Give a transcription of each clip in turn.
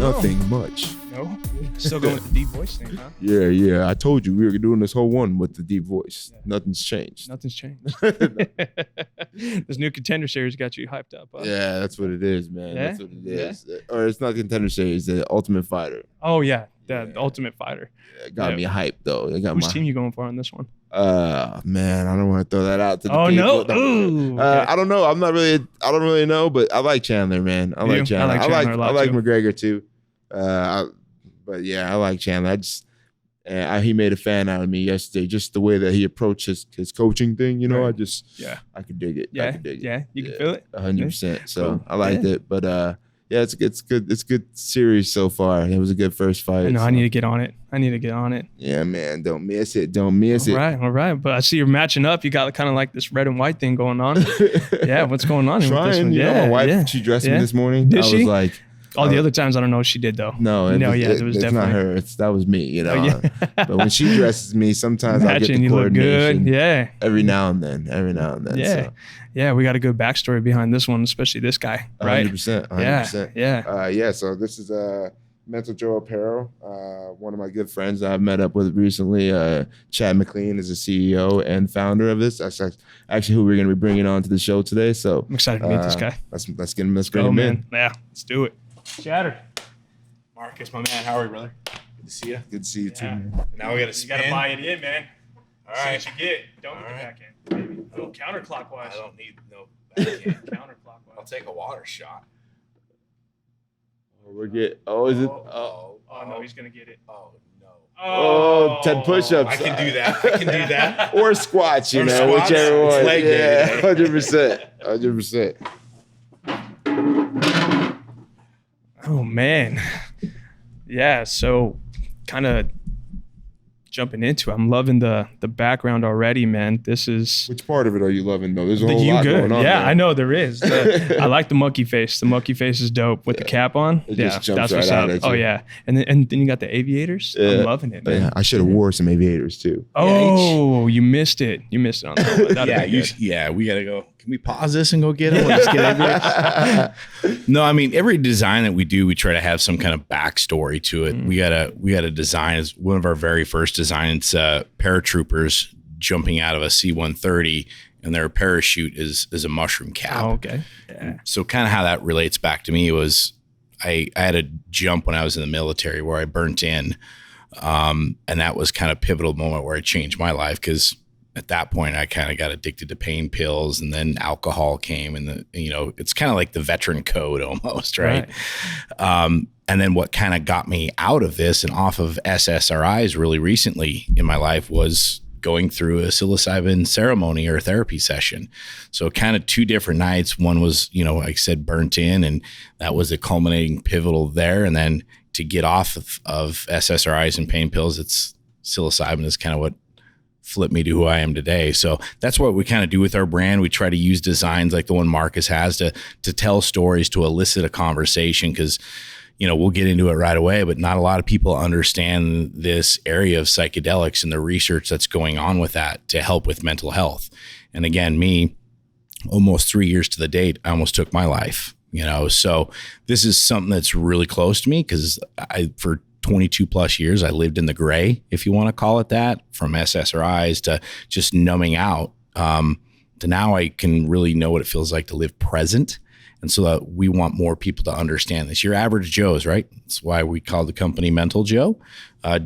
Nothing much. No? Still going with the deep voice thing, huh? Yeah. I told you we were doing this whole one with the deep voice. Yeah. Nothing's changed. Nothing's changed. This new Contender Series got you hyped up, huh? Yeah, that's what it is, man. Yeah? That's what it is. Yeah. Or it's not Contender Series, the Ultimate Fighter. Oh, yeah. The Ultimate Fighter. Yeah, it got me hyped, though. Whose team you going for on this one? Man, I don't want to throw that out to the people. No? Ooh, okay. I don't know. I don't really know, but I like Chandler, man. I like Chandler. I like McGregor too. But yeah, I like Chandler. He made a fan out of me yesterday. Just the way that he approached his coaching thing, you know. Right. I could dig it. Yeah, I could dig it. Yeah, you can feel it. 100%. So cool. I liked it, but it's good. It's a good series so far. It was a good first fight. I need to get on it. Yeah, man. Don't miss it. All right. But I see you're matching up. You got kind of like this red and white thing going on. Yeah, what's going on? Trying, with this one? You know, my wife, she dressed me this morning. Did she? Was like, all the other times, I don't know if she did though. No, it was definitely not her. That was me, you know. But when she dresses me, sometimes I get the coordination. Yeah. Every now and then. Yeah. So. Yeah, we got a good backstory behind this one, especially this guy, right? 100%. Yeah. So this is Mental Joe Apparel. One of my good friends that I've met up with recently. Chad McLean is the CEO and founder of this. That's actually who we're going to be bringing on to the show today. So I'm excited to meet this guy. Let's bring him in. Yeah, let's do it. Chatter. Marcus, my man, how are you, brother? Good to see you. Good to see you too, man. Now we got to spin. You got to buy it in, man. All right. See what you get. Don't get the back end. Maybe. Oh, counterclockwise. I don't need no back end. Counterclockwise. I'll take a water shot. Is it? Oh, no, he's going to get it. Oh, no. Oh, 10 push-ups. I can do that. Or squats, whichever one. It's leg day. 100%. Oh, man. Yeah, so kind of jumping into it. I'm loving the background already, man. This is... Which part of it are you loving, though? There's a whole lot going on. Yeah, there. I know there is. I like the monkey face. The monkey face is dope with the cap on. It just jumps right out at you. Oh, yeah. And then you got the aviators. Yeah. I'm loving it, man. Yeah, I should have wore some aviators, too. Oh, you missed it. You missed it on that one. We got to go. Can we pause this and go get them? Let's get aviators. No, I mean, every design that we do, we try to have some kind of backstory to it. We got a design as one of our very first designs, paratroopers jumping out of a C-130, and their parachute is a mushroom cap. Oh, okay. Yeah. So kind of how that relates back to me was I had a jump when I was in the military where I burnt in. And that was kind of a pivotal moment where I changed my life, because at that point I kind of got addicted to pain pills, and then alcohol came, and it's kind of like the veteran code almost, right? And then what kind of got me out of this and off of SSRIs really recently in my life was going through a psilocybin ceremony or therapy session. So kind of two different nights. One was, like I said, burnt in, and that was the culminating pivotal there. And then to get off of SSRIs and pain pills, it's psilocybin is kind of what flipped me to who I am today. So that's what we kind of do with our brand. We try to use designs like the one Marcus has to tell stories, to elicit a conversation, because we'll get into it right away, but not a lot of people understand this area of psychedelics and the research that's going on with that to help with mental health. And again, me, almost 3 years to the date, I almost took my life, so this is something that's really close to me, because for 22 plus years, I lived in the gray, if you want to call it that, from SSRIs to just numbing out, to now I can really know what it feels like to live present. And so we want more people to understand this. Your average Joes, right? That's why we call the company Mental Joe.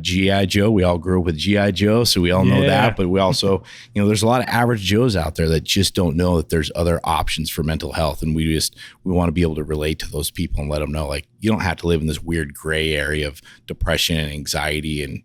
G.I. Joe, we all grew up with G.I. Joe, so we all know that. But we also, there's a lot of average Joes out there that just don't know that there's other options for mental health. And we want to be able to relate to those people and let them know, like, you don't have to live in this weird gray area of depression and anxiety and,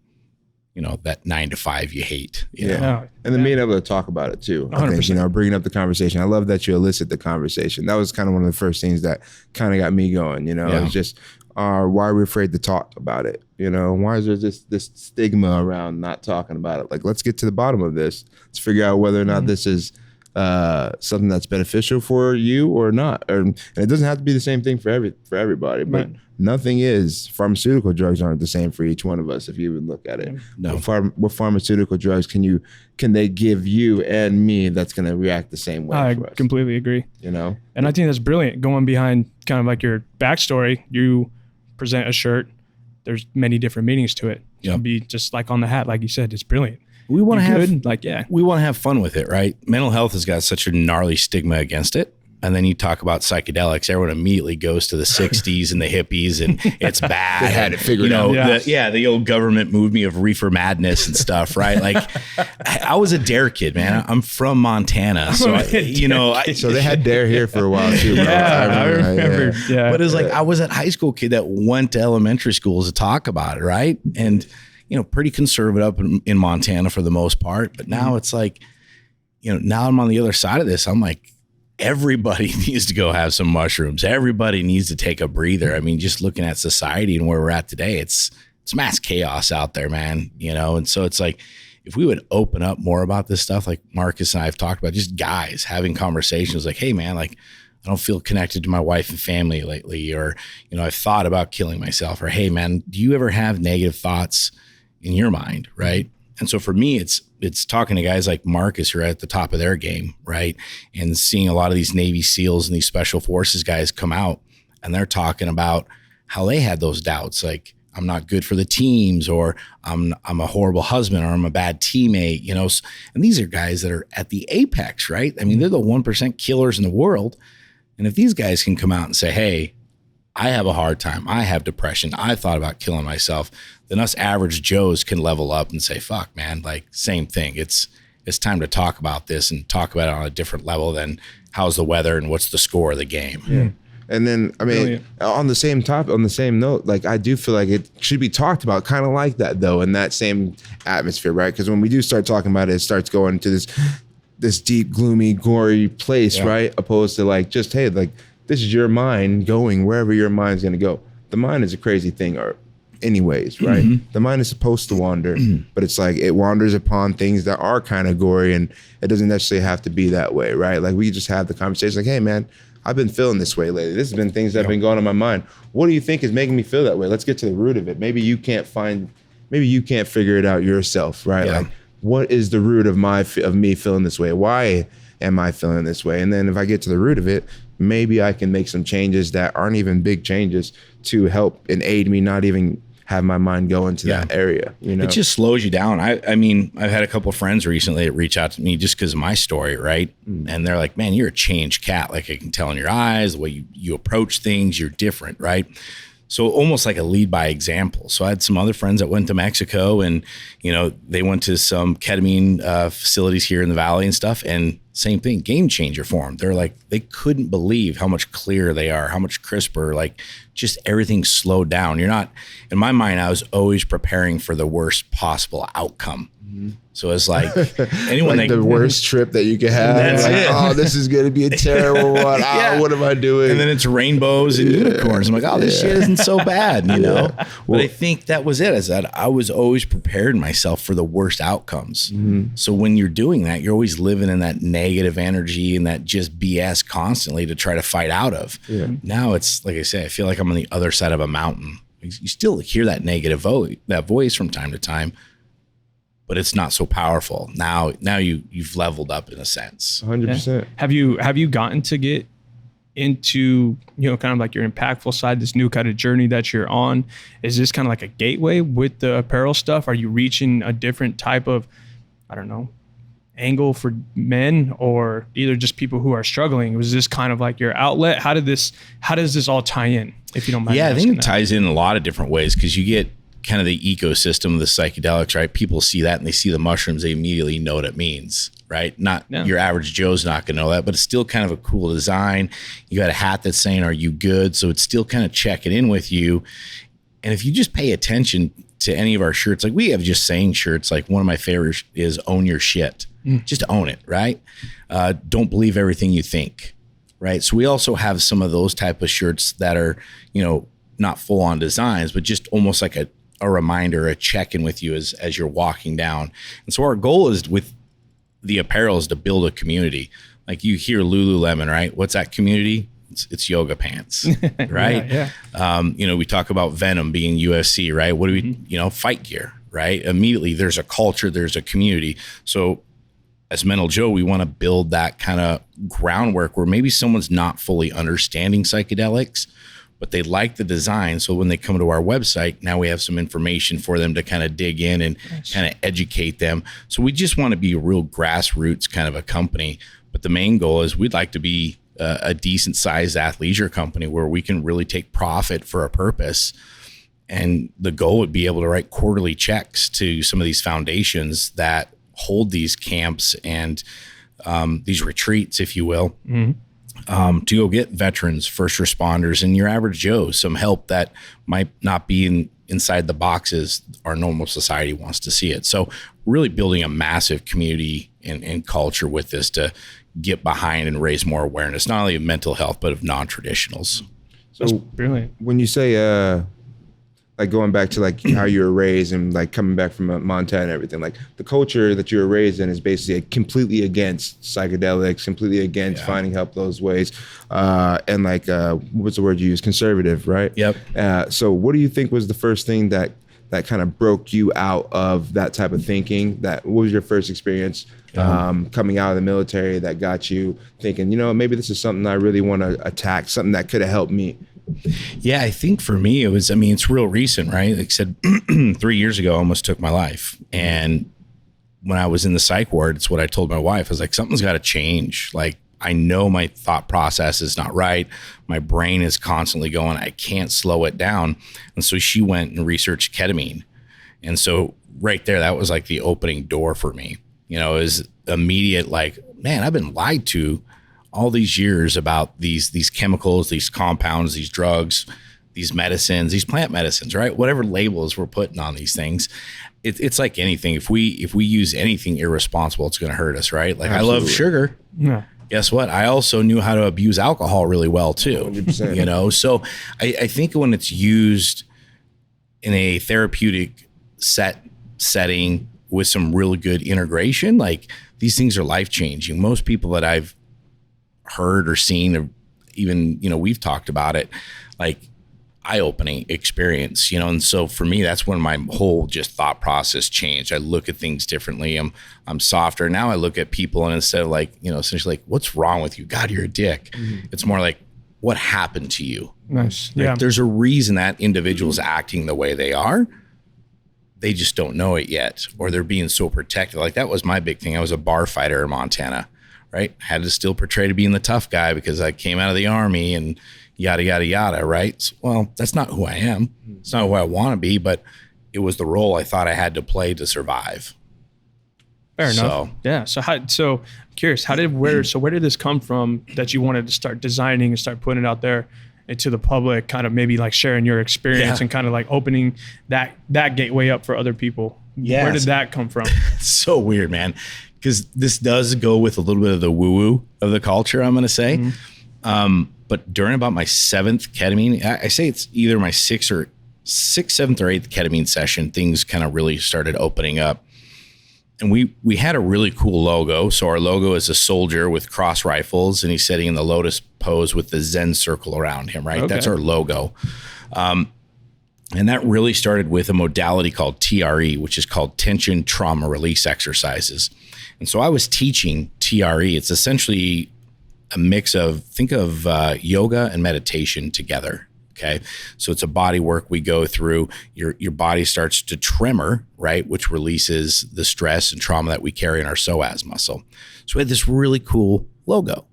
that 9 to 5 you hate. You know? And then being able to talk about it too. 100%. I think, bringing up the conversation. I love that you elicit the conversation. That was kind of one of the first things that kind of got me going, It was just, why are we afraid to talk about it? Why is there this stigma around not talking about it? Like, let's get to the bottom of this. Let's figure out whether or not this is something that's beneficial for you or not. And it doesn't have to be the same thing for everybody, but nothing is. Pharmaceutical drugs aren't the same for each one of us if you even look at it. No. What pharmaceutical drugs can they give you and me that's going to react the same way I for us? Completely agree. And I think that's brilliant. Going behind kind of like your backstory, you present a shirt, there's many different meanings to it. It can be just like on the hat, like you said, it's brilliant. We want to have we want to have fun with it, right? Mental health has got such a gnarly stigma against it. And then you talk about psychedelics, everyone immediately goes to the 60s and the hippies and it's bad. They had it figured out. The old government moved me of reefer madness and stuff, right? Like I was a dare kid, man. I'm from Montana. So, so they had dare here for a while too. Bro. I remember. But it was like, I was that high school kid that went to elementary schools to talk about it, right? And, pretty conservative in Montana for the most part. But now it's like, now I'm on the other side of this. I'm like, everybody needs to go have some mushrooms. Everybody needs to take a breather. I mean, just looking at society and where we're at today, it's mass chaos out there, man. And so it's like, if we would open up more about this stuff, like Marcus and I have talked about, just guys having conversations like, hey man, like I don't feel connected to my wife and family lately, or, I've thought about killing myself, or, hey man, do you ever have negative thoughts in your mind? Right. And so for me, it's talking to guys like Marcus who are at the top of their game, right? And seeing a lot of these Navy SEALs and these Special Forces guys come out and they're talking about how they had those doubts, like I'm not good for the teams, or I'm a horrible husband, or I'm a bad teammate, And these are guys that are at the apex, right? I mean, they're the 1% killers in the world. And if these guys can come out and say, hey, I have a hard time, I have depression, I thought about killing myself, then us average Joes can level up and say, fuck, man, like same thing. It's time to talk about this and talk about it on a different level than how's the weather and what's the score of the game. Yeah. And then, I mean, on the same note, like I do feel like it should be talked about kind of like that though, in that same atmosphere, right? Because when we do start talking about it, it starts going to this deep, gloomy, gory place, right? Opposed to like, just, hey, like this is your mind going wherever your mind's going to go. The mind is a crazy thing, or anyways, right? The mind is supposed to wander, but it's like it wanders upon things that are kind of gory, and it doesn't necessarily have to be that way, right? Like we just have the conversation like, hey man, I've been feeling this way lately. This has been things that have been going on in my mind. What do you think is making me feel that way? Let's get to the root of it. Maybe you can't figure it out yourself, right? Like what is the root of me feeling this way? Why am I feeling this way? And then if I get to the root of it, maybe I can make some changes that aren't even big changes to help and aid me not even have my mind go into that area. It just slows you down. I mean, I've had a couple of friends recently that reach out to me just because of my story, right? And they're like, man, you're a changed cat. Like I can tell in your eyes, the way you approach things, you're different, right? So almost like a lead by example. So I had some other friends that went to Mexico and, they went to some ketamine facilities here in the Valley and stuff. And same thing, game changer for them. They're like, they couldn't believe how much clearer they are, how much crisper, like just everything slowed down. You're not, in my mind, I was always preparing for the worst possible outcome. So it's like anyone like the worst trip that you could have. That's like, it. Oh, this is going to be a terrible one. What am I doing? And then it's rainbows and unicorns. I'm like, oh, this shit isn't so bad, But I think that was it. Is that I was always preparing myself for the worst outcomes. So when you're doing that, you're always living in that negative energy and that just BS constantly to try to fight out of. Now it's like I say, I feel like I'm on the other side of a mountain. You still hear that negative voice from time to time, but it's not so powerful. Now you've leveled up in a sense. 100%. Have you gotten to get into, kind of like your impactful side, this new kind of journey that you're on? Is this kind of like a gateway with the apparel stuff? Are you reaching a different type of, I don't know, angle for men, or either just people who are struggling? Was this kind of like your outlet? How does this all tie in, if you don't mind? Yeah, I think it ties in a lot of different ways, because you get kind of the ecosystem of the psychedelics, right? People see that and they see the mushrooms, they immediately know what it means, right? Your average Joe's not going to know that, but it's still kind of a cool design. You got a hat that's saying, are you good? So it's still kind of checking in with you. And if you just pay attention to any of our shirts, like we have just saying shirts, like one of my favorites is own your shit. Just own it, right? Don't believe everything you think, right? So we also have some of those type of shirts that are, not full on designs, but just almost like a reminder, a check-in with you as you're walking down. And so our goal is with the apparel is to build a community. Like you hear Lululemon, right? What's that community? It's yoga pants, right? We talk about Venom being UFC, right? What do we, fight gear, right? Immediately there's a culture, there's a community. So as Mental Joe, we want to build that kind of groundwork where maybe someone's not fully understanding psychedelics, but they like the design. So when they come to our website, now we have some information for them to kind of dig in and kind of educate them. So we just want to be a real grassroots kind of a company. But the main goal is we'd like to be a decent sized athleisure company where we can really take profit for a purpose. And the goal would be able to write quarterly checks to some of these foundations that hold these camps and these retreats, if you will, to go get veterans, first responders, and your average Joe some help that might not be inside the boxes our normal society wants to see it. So really building a massive community and culture with this to get behind and raise more awareness, not only of mental health, but of non-traditionals. So that's brilliant. When you say, like going back to like how you were raised and like coming back from Montana and everything, like the culture that you were raised in is basically completely against psychedelics, completely against finding help those ways. And like, what's the word you use? Conservative, right? Yep. So what do you think was the first thing that kind of broke you out of that type of thinking? What was your first experience coming out of the military that got you thinking, maybe this is something I really want to attack, something that could have helped me? Yeah, I think for me, it's real recent, right? Like I said, 3 years ago, I almost took my life. And when I was in the psych ward, it's what I told my wife. I was like, something's got to change. Like, I know my thought process is not right. My brain is constantly going, I can't slow it down. And so she went and researched ketamine. And so right there, that was like the opening door for me. It was immediate, like, man, I've been lied to all these years about these chemicals, these compounds, these drugs, these medicines, these plant medicines, right? Whatever labels we're putting on these things. It's like anything. If we use anything irresponsible, it's going to hurt us, right? Like Absolutely. I love sugar. Yeah. Guess what? I also knew how to abuse alcohol really well too. 100%. So I think when it's used in a therapeutic setting with some really good integration, like these things are life-changing. Most people that I've heard or seen, or even, we've talked about it, like eye-opening experience, and so for me, that's when my whole just thought process changed. I look at things differently. I'm softer. Now I look at people and instead of like, essentially like, what's wrong with you? God, you're a dick. Mm-hmm. It's more like, what happened to you? Nice. Like, there's a reason that individual's acting the way they are. They just don't know it yet, or they're being so protected. Like that was my big thing. I was a bar fighter in Montana, right? Had to still portray to being the tough guy because I came out of the Army and yada, yada, yada, right? So, well, that's not who I am. It's not who I want to be, but it was the role I thought I had to play to survive. Fair enough. Yeah. So curious, where did this come from that you wanted to start designing and start putting it out there into the public, kind of maybe like sharing your experience and kind of like opening that gateway up for other people? Yeah. Where did that come from? It's so weird, man. Because this does go with a little bit of the woo-woo of the culture, I'm going to say. Mm-hmm. But during about my 7th ketamine, I say it's either my 6th, 7th, or 8th ketamine session, things kind of really started opening up. And we had a really cool logo. So our logo is a soldier with cross rifles, and he's sitting in the lotus pose with the Zen circle around him, right? Okay. That's our logo. And that really started with a modality called TRE, which is called tension trauma release exercises. And so I was teaching TRE. It's essentially a mix of, think of yoga and meditation together. Okay. So it's a body work we go through. Your body starts to tremor, right? Which releases the stress and trauma that we carry in our psoas muscle. So we had this really cool logo.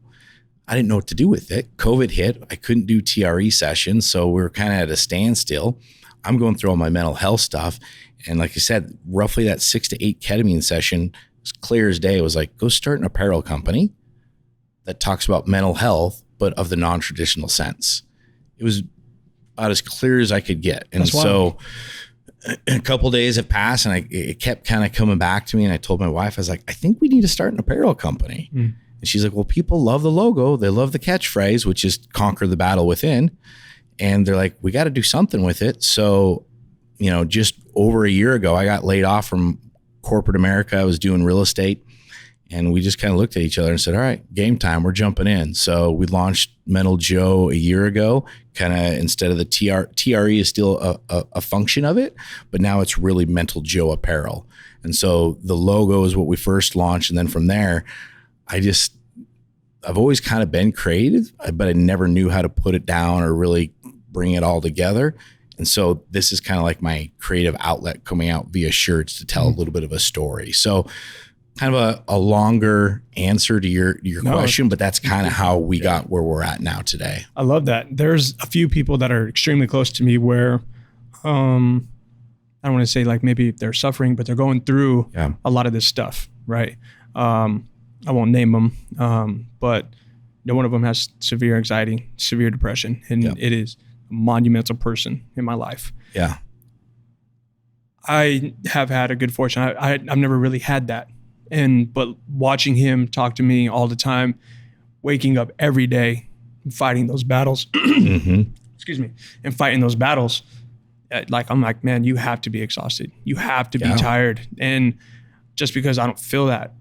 I didn't know what to do with it. COVID hit. I couldn't do TRE sessions. So we were kind of at a standstill. I'm going through all my mental health stuff. And like I said, roughly that 6 to 8 ketamine session, was clear as day. It was like, go start an apparel company that talks about mental health, but of the non-traditional sense. It was about as clear as I could get. And so a couple of days have passed, and it kept kind of coming back to me. And I told my wife, I was like, I think we need to start an apparel company. And she's like, well, people love the logo. They love the catchphrase, which is conquer the battle within. And they're like, we got to do something with it. So, just over a year ago, I got laid off from corporate America. I was doing real estate. And we just kind of looked at each other and said, all right, game time, we're jumping in. So we launched Mental Joe a year ago, kind of instead of the TRE is still a function of it, but now it's really Mental Joe Apparel. And so the logo is what we first launched. And then from there, I've always kind of been creative, but I never knew how to put it down or really bring it all together. And so this is kind of like my creative outlet coming out via shirts to tell a little bit of a story. So kind of a longer answer to your question, but that's kind of how we got where we're at now today. I love that. There's a few people that are extremely close to me where, I don't want to say like maybe they're suffering, but they're going through a lot of this stuff, right? I won't name them, but one of them has severe anxiety, severe depression, and it is a monumental person in my life. Yeah. I have had a good fortune. I've never really had that. But watching him talk to me all the time, waking up every day, fighting those battles, excuse me, and fighting those battles, like, I'm like, man, you have to be exhausted. You have to be tired. And just because I don't feel that,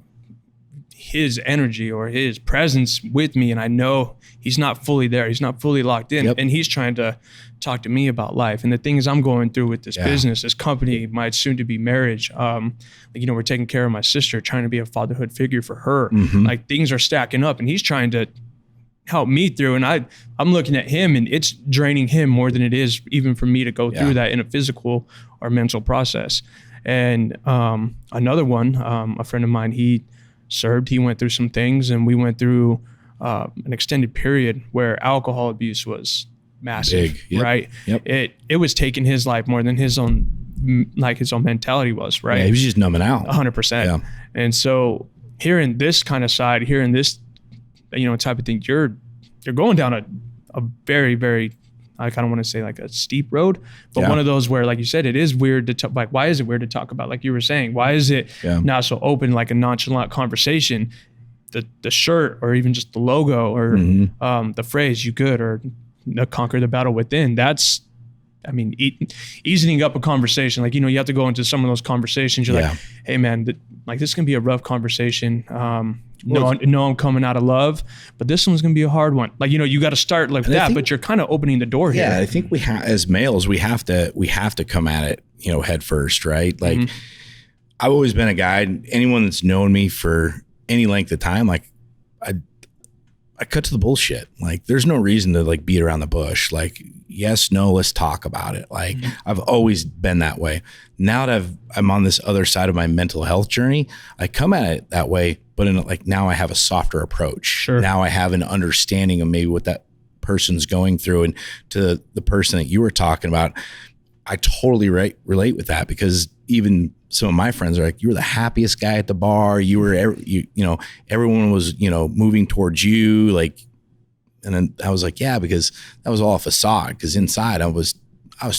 his energy or his presence with me, and I know he's not fully there, he's not fully locked in, and he's trying to talk to me about life and the things I'm going through with this business, this company, my soon-to-be marriage. We're taking care of my sister, trying to be a fatherhood figure for her. Like, things are stacking up, and he's trying to help me through, and I'm looking at him, and it's draining him more than it is even for me to go through that in a physical or mental process. And another one, a friend of mine, he went through some things, and we went through an extended period where alcohol abuse was massive, right? It was taking his life more than his own mentality was, right? Yeah, he was just numbing out. 100%. Yeah. And so hearing this kind of side, hearing this, type of thing, you're going down a very, very, I kind of want to say like a steep road, but one of those where, like you said, it is weird to talk. Like, why is it weird to talk about? Like you were saying, why is it not so open, like a nonchalant conversation? The shirt, or even just the logo, or the phrase "you good," or "conquer the battle within." That's, easing up a conversation. Like, you have to go into some of those conversations. You're like, hey man, this can be a rough conversation. I'm coming out of love, but this one's going to be a hard one. Like, you got to start like that, but you're kind of opening the door here. Yeah. I think as males, we have to come at it, head first, right? Like, I've always been a guy, anyone that's known me for any length of time, like I cut to the bullshit. Like, there's no reason to like beat around the bush. Like, yes, no, let's talk about it. Like, I've always been that way. Now that I'm on this other side of my mental health journey, I come at it that way, but now I have a softer approach. Sure. Now I have an understanding of maybe what that person's going through. And to the person that you were talking about, I totally relate with that, because even some of my friends are like, you were the happiest guy at the bar. You were, everyone was, moving towards you. Like, and then I was like, yeah, because that was all a facade. Because inside I was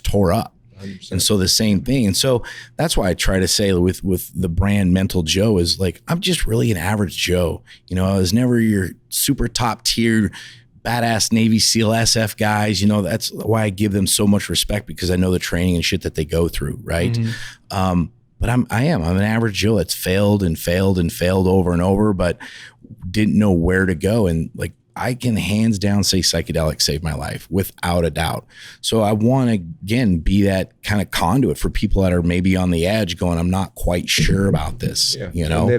tore up. 100%. And so the same thing. And so that's why I try to say with the brand Mental Joe is like, I'm just really an average Joe. I was never your super top tier badass Navy SEAL SF guys. That's why I give them so much respect, because I know the training and shit that they go through. Right. But I'm an average Joe that's failed and failed and failed over and over, but didn't know where to go. And like, I can hands down say psychedelics saved my life without a doubt. So I want to, again, be that kind of conduit for people that are maybe on the edge going, I'm not quite sure about this, They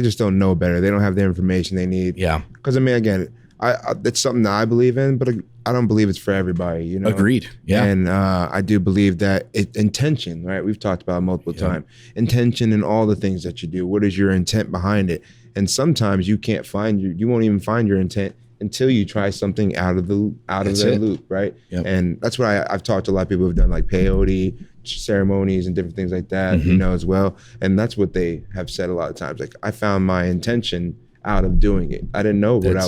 just don't know better. They don't have the information they need. Yeah. Because again, it's something that I believe in, but I don't believe it's for everybody, Agreed. Yeah. And I do believe that intention, right? We've talked about it multiple times. Intention in all the things that you do. What is your intent behind it? And sometimes you can't you won't even find your intent until you try something out of the loop, right? Yep. And that's what I've talked to a lot of people who've done, like peyote ceremonies and different things like that, as well. And that's what they have said a lot of times. Like, I found my intention out of doing it. I didn't know what I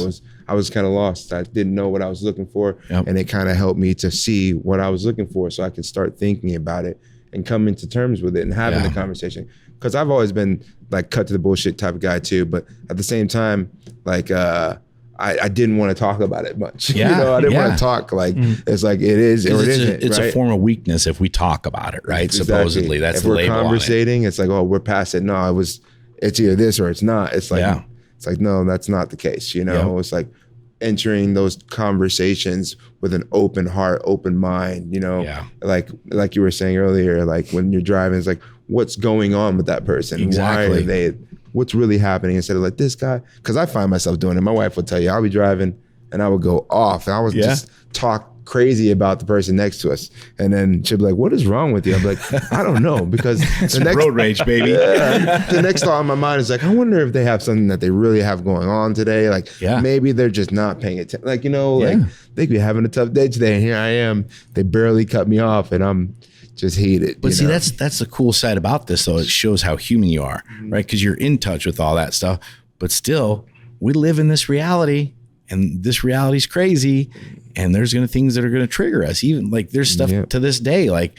was kind of lost. I didn't know what I was looking for. Yep. And it kind of helped me to see what I was looking for, so I could start thinking about it and come into terms with it and having the conversation. Because I've always been like cut to the bullshit type of guy too, but at the same time, like I didn't want to talk about it much. I didn't want to talk. Like, it's like, it is or it isn't. It's a form of weakness if we talk about it, right? Exactly. Supposedly, that's if the label on it. If we're conversating, it's like, oh, we're past it. No, it's either this or it's not. It's like, it's like, no, that's not the case. It's like entering those conversations with an open heart, open mind, like you were saying earlier, like when you're driving, it's like, what's going on with that person? Exactly. Why are what's really happening, instead of like this guy? Because I find myself doing it. My wife will tell you, I'll be driving and I would go off and I would just talk crazy about the person next to us. And then she'll be like, what is wrong with you? I'm like, I don't know, because the next road rage, baby. The next thought in my mind is like, I wonder if they have something that they really have going on today. Like maybe they're just not paying attention. Like, like they could be having a tough day today. And here I am, they barely cut me off and I'm just heated. But see, that's the cool side about this though. It shows how human you are, right? Because you're in touch with all that stuff, but still we live in this reality. And this reality is crazy, and there's things that are going to trigger us. Even like there's stuff to this day. Like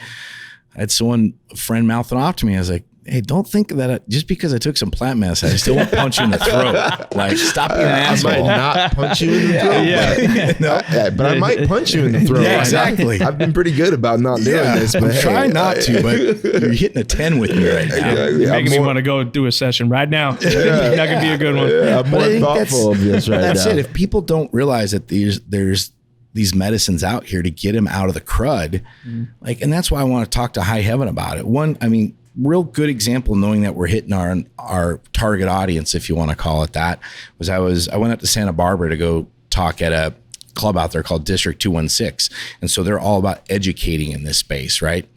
I had a friend mouthing off to me. I was like, hey, don't think that just because I took some plant medicine, I still won't punch you in the throat. Like, stop being an asshole. I might not punch you in the throat. But I might punch you in the throat. Yeah, exactly. I've been pretty good about not doing this. But try not to, but you're hitting a 10 with me right now. You're making me want to go do a session right now. That could be a good one. I'm more thoughtful of this right now. That's it. If people don't realize that there's these medicines out here to get them out of the crud, and that's why I want to talk to High Heaven about it. One, I mean, real good example, knowing that we're hitting our target audience, if you want to call it that, was I went up to Santa Barbara to go talk at a club out there called District 216. And so they're all about educating in this space, right?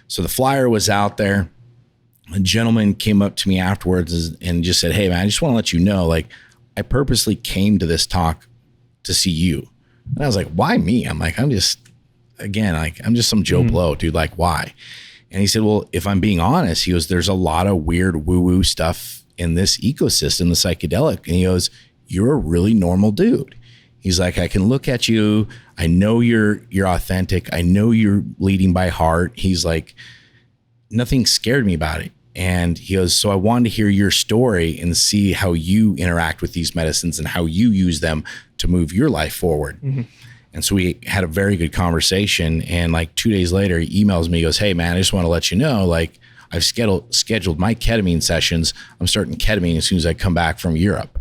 So the flyer was out there. A gentleman came up to me afterwards and just said, hey man, I just want to let you know, like, I purposely came to this talk to see you. And I was like, why me? I'm like, I'm just some Joe Blow, dude. Like, why? And he said, well, if I'm being honest, he goes, there's a lot of weird woo-woo stuff in this ecosystem, the psychedelic. And he goes, you're a really normal dude. He's like, I can look at you. I know you're authentic. I know you're leading by heart. He's like, nothing scared me about it. And he goes, so I wanted to hear your story and see how you interact with these medicines and how you use them to move your life forward. Mm-hmm. And so we had a very good conversation. And like 2 days later, he emails me, he goes, hey man, I just want to let you know, like, I've scheduled my ketamine sessions. I'm starting ketamine as soon as I come back from Europe.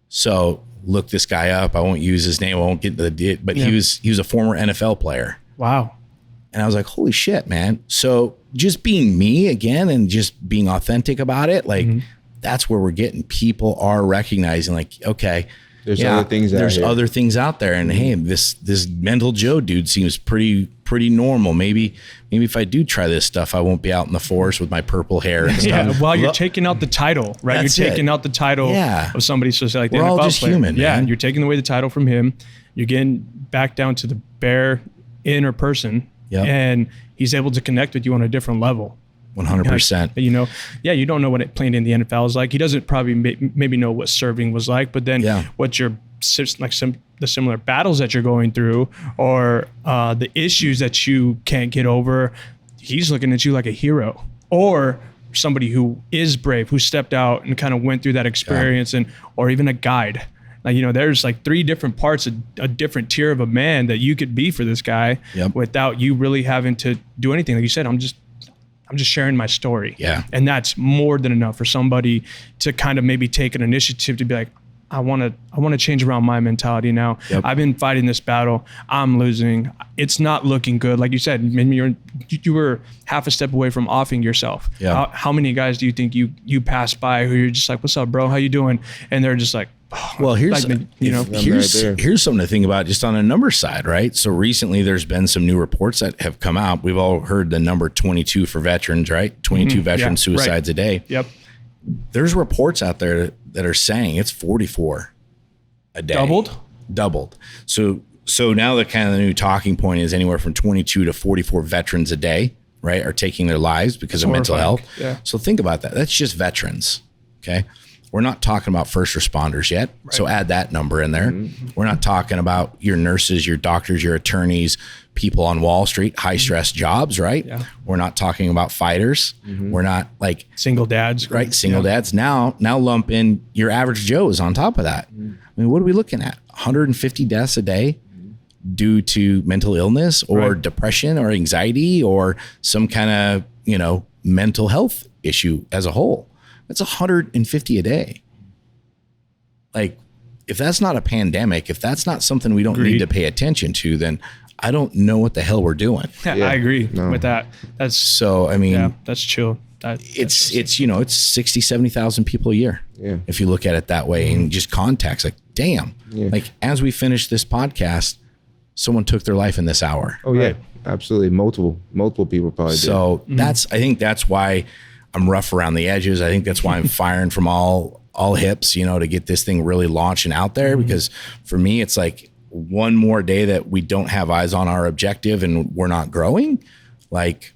So look this guy up. I won't use his name. I won't get into the but he was a former NFL player. Wow. And I was like, holy shit, man. So just being me again and just being authentic about it, like that's where we're getting. People are recognizing, like, okay, there's other things out there. And hey, this mental Joe dude seems pretty normal. Maybe if I do try this stuff, I won't be out in the forest with my purple hair and stuff. Well, you're taking out the title, right? You're taking out the title of somebody. So like the we're NFL all just player. human. Yeah, man. and you're taking away the title from him. You're getting back down to the bare inner person. Yep. And he's able to connect with you on a different level. 100%. You know, you don't know what playing in the NFL is like. He doesn't probably maybe know what serving was like, but then what your the similar battles that you're going through or the issues that you can't get over, he's looking at you like a hero or somebody who is brave, who stepped out and kind of went through that experience or even a guide. Like, you know, there's like 3 different parts of a different tier of a man that you could be for this guy without you really having to do anything. Like you said, I'm just sharing my story. Yeah. And that's more than enough for somebody to kind of maybe take an initiative to be like, I want to change around my mentality now. Yep. I've been fighting this battle. I'm losing. It's not looking good. Like you said, maybe you were half a step away from offing yourself. Yeah. How many guys do you think you passed by who you're just like, what's up, bro? How you doing? And they're just like, oh, well, here's like, here's something to think about just on a number side, right? So recently there's been some new reports that have come out. We've all heard the number 22 for veterans, right? 22 veteran suicides a day. Yep. There's reports out there that are saying it's 44 a day. Doubled. So now the kind of the new talking point is anywhere from 22 to 44 veterans a day, right, are taking their lives because of mental health. Yeah. So think about that. That's just veterans. Okay. We're not talking about first responders yet. Right. So add that number in there. Mm-hmm. We're not talking about your nurses, your doctors, your attorneys, people on Wall Street, high stress jobs, right? Yeah. We're not talking about fighters. Mm-hmm. We're not like single dads, right? Single dads. Now lump in your average Joes on top of that. Mm-hmm. I mean, what are we looking at? 150 deaths a day due to mental illness or depression or anxiety or some kind of, mental health issue as a whole. That's 150 a day. Like, if that's not a pandemic, if that's not something we don't need to pay attention to, then I don't know what the hell we're doing. I agree with that. That's so, I mean, that's chill. It's 60, 70,000 people a year. Yeah. If you look at it that way and just context, like, damn, like as we finish this podcast, someone took their life in this hour. Oh yeah, absolutely. Multiple people probably did. So I think that's why I'm rough around the edges. I think that's why I'm firing from all hips, you know, to get this thing really launched and out there. Because for me, it's like one more day that we don't have eyes on our objective and we're not growing. Like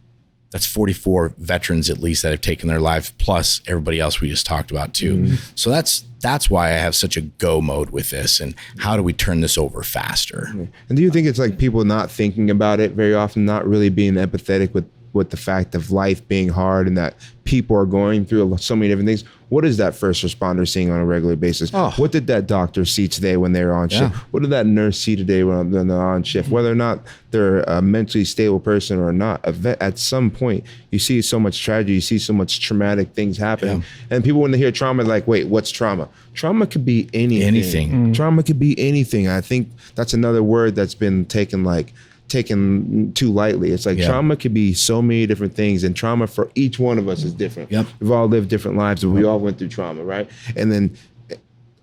that's 44 veterans at least that have taken their life, plus everybody else we just talked about too. So that's why I have such a go mode with this. And how do we turn this over faster? And do you think it's like people not thinking about it very often, not really being empathetic with the fact of life being hard and that people are going through so many different things? What is that first responder seeing on a regular basis? What did that doctor see today when they were on shift? What did that nurse see today when they're on shift? Whether or not they're a mentally stable person or not, at some point, you see so much tragedy, you see so much traumatic things happening. And people, when they hear trauma, like, wait, what's trauma? Trauma could be anything. Trauma could be anything. I think that's another word that's been taken too lightly. It's like trauma could be so many different things, and trauma for each one of us is different. We've all lived different lives, but we all went through trauma, right? And then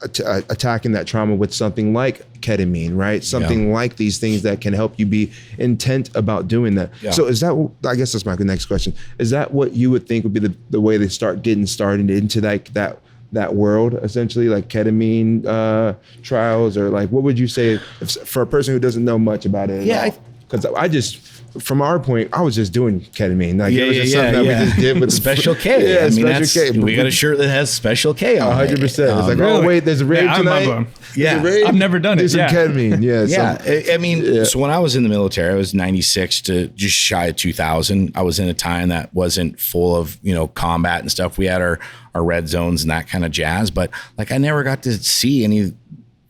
attacking that trauma with something like ketamine, right? Something like these things that can help you be intent about doing that. So is that, I guess that's my next question, is that what you would think would be the way they start getting started into like that world, essentially, like ketamine trials, or like, what would you say for a person who doesn't know much about it? Because from our point, I was just doing ketamine. Like, it was just something that we just did with Special K. Special K. We got a shirt that has Special K on 100%. It's like, oh wait, there's a rave tonight. I've never done it. Some ketamine. I mean, so when I was in the military, I was 96 to just shy of 2000. I was in a time that wasn't full of, you know, combat and stuff. We had our red zones and that kind of jazz, but like I never got to see any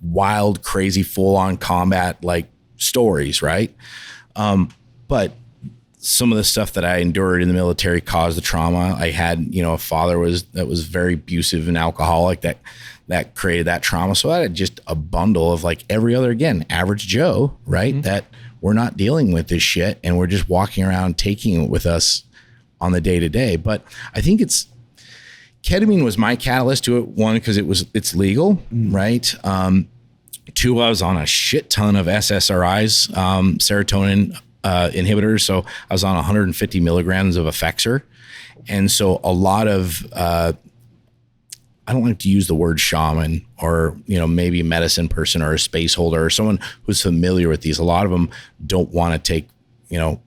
wild, crazy, full on combat like stories, right? But some of the stuff that I endured in the military caused the trauma. I had, you know, a father that was very abusive and alcoholic that created that trauma. So I had just a bundle of like every other, again, average Joe, right? That we're not dealing with this shit and we're just walking around taking it with us on the day to day. But I think ketamine was my catalyst to it. One, because it's legal, right? Two, I was on a shit ton of SSRIs, serotonin inhibitors. So I was on 150 milligrams of Effexor. And so a lot of, I don't like to use the word shaman or, you know, maybe a medicine person or a space holder or someone who's familiar with these. A lot of them don't want to take, you know,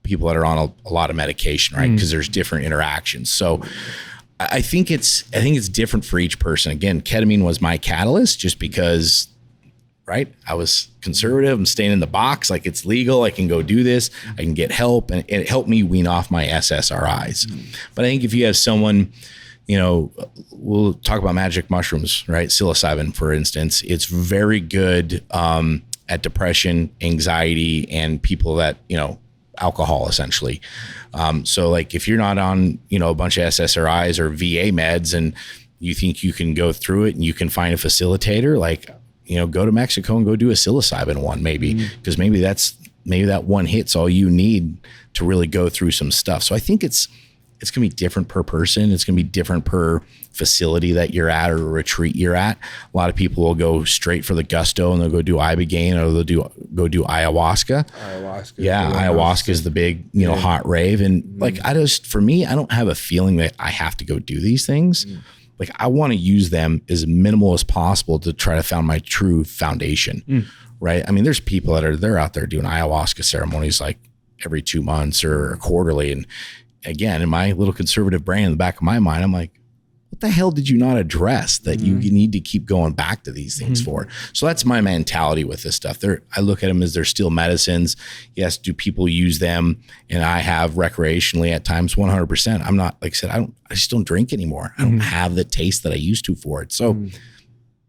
people that are on a lot of medication, right? Because there's different interactions. So I think it's different for each person. Again, ketamine was my catalyst just because, right? I was conservative. I'm staying in the box. Like, it's legal. I can go do this. I can get help. And it helped me wean off my SSRIs. But I think if you have someone, you know, we'll talk about magic mushrooms, right? Psilocybin, for instance, it's very good at depression, anxiety, and people that, you know, alcohol essentially. So like if you're not on, you know, a bunch of SSRIs or VA meds and you think you can go through it and you can find a facilitator, like, you know, go to Mexico and go do a psilocybin one, maybe, because maybe that one hit's all you need to really go through some stuff. So I think it's going to be different per person. It's going to be different per facility that you're at or retreat you're at. A lot of people will go straight for the gusto and they'll go do ibogaine or they'll go do ayahuasca. Ayahuasca is the big, you know, hot rave. And like, for me, I don't have a feeling that I have to go do these things. Like, I want to use them as minimal as possible to try to find my true foundation, right? I mean, there's people they're out there doing ayahuasca ceremonies like every 2 months or quarterly. And again, in my little conservative brain, in the back of my mind, I'm like, what the hell did you not address that you need to keep going back to these things for? So that's my mentality with this stuff. I look at them as they're still medicines. Yes, do people use them? And I have recreationally at times 100%. I'm not, like I said, I just don't drink anymore. I don't have the taste that I used to for it. So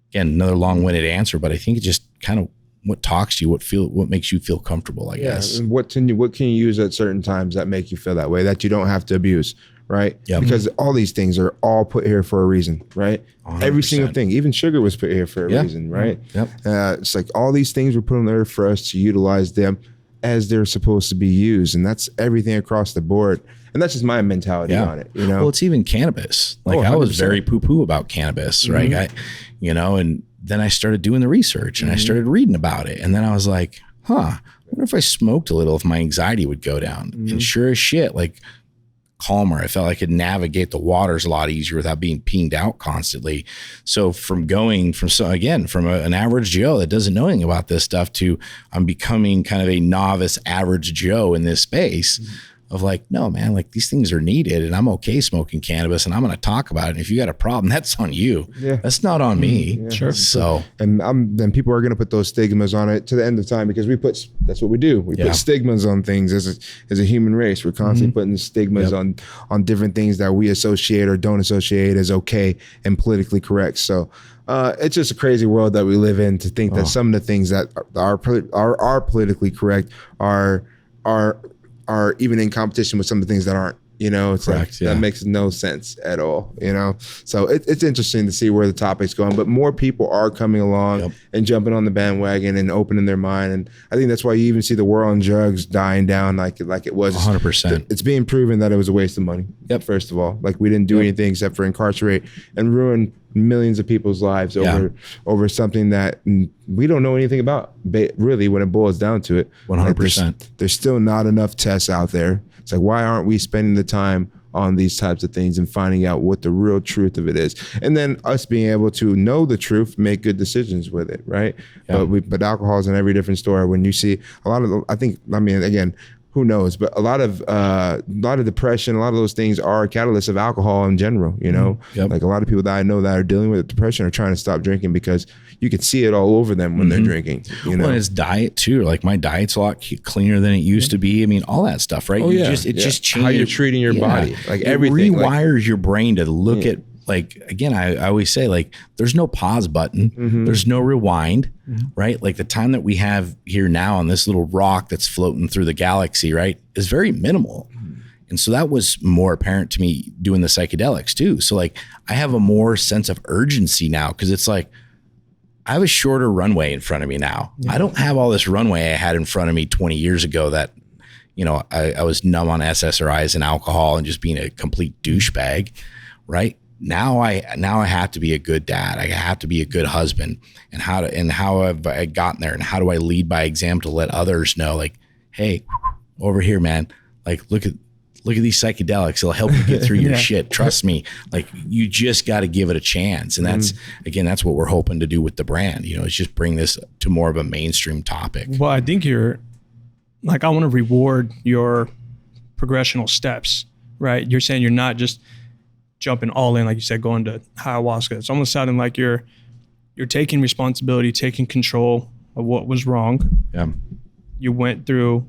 again, another long-winded answer, but I think it just kind of what talks to you, what makes you feel comfortable, I guess. And what can you use at certain times that make you feel that way, that you don't have to abuse, right? Because all these things are all put here for a reason, right? 100%. Every single thing, even sugar was put here for a reason, right? It's like all these things were put on there for us to utilize them as they're supposed to be used. And that's everything across the board. And that's just my mentality on it, you know? Well, it's even cannabis. Like, I was very poo-poo about cannabis, right? And then I started doing the research and I started reading about it. And then I was like, I wonder if I smoked a little, if my anxiety would go down. And sure as shit, like calmer. I felt like I could navigate the waters a lot easier without being pinged out constantly. So from going from an average Joe that doesn't know anything about this stuff to I'm becoming kind of a novice average Joe in this space of like, no, man, like these things are needed and I'm okay smoking cannabis and I'm going to talk about it. And if you got a problem, that's on you. Yeah. That's not on me. Yeah. Sure. So, and then people are going to put those stigmas on it to the end of time because that's what we do. We put stigmas on things as a human race. We're constantly putting stigmas on different things that we associate or don't associate as okay and politically correct. So, it's just a crazy world that we live in to think that some of the things that are politically correct are even in competition with some of the things that aren't, it's correct, that makes no sense at all, So it's interesting to see where the topic's going, but more people are coming along and jumping on the bandwagon and opening their mind. And I think that's why you even see the war on drugs dying down like it was 100%. It's being proven that it was a waste of money. First of all, like we didn't do anything except for incarcerate and ruin millions of people's lives over something that we don't know anything about, really, when it boils down to it. 100%. There's still not enough tests out there. It's like, why aren't we spending the time on these types of things and finding out what the real truth of it is? And then us being able to know the truth, make good decisions with it, right? But alcohol is in every different store. When you see a lot of, again, who knows? But a lot of depression, a lot of those things are catalysts of alcohol in general. Like a lot of people that I know that are dealing with depression are trying to stop drinking because you can see it all over them when they're drinking. Well, and it's diet too. Like my diet's a lot cleaner than it used to be. I mean, all that stuff, right? It just changes how you're treating your body, like everything. It rewires your brain to look at. Like, again, I always say, like, there's no pause button. There's no rewind, right? Like the time that we have here now on this little rock that's floating through the galaxy, right, is very minimal. And so that was more apparent to me doing the psychedelics too. So like I have a more sense of urgency now because it's like I have a shorter runway in front of me now. I don't have all this runway I had in front of me 20 years ago that, I was numb on SSRIs and alcohol and just being a complete douchebag, right? Now I have to be a good dad. I have to be a good husband. And how have I gotten there? And how do I lead by example to let others know, like, hey, over here, man, like look at these psychedelics. It'll help you get through your shit. Trust me. Like you just got to give it a chance. And that's what we're hoping to do with the brand. Is just bring this to more of a mainstream topic. Well, I think I want to reward your progressional steps, right? You're saying you're not just jumping all in, like you said, going to ayahuasca. It's almost sounding like you're taking responsibility, taking control of what was wrong. Yeah. You went through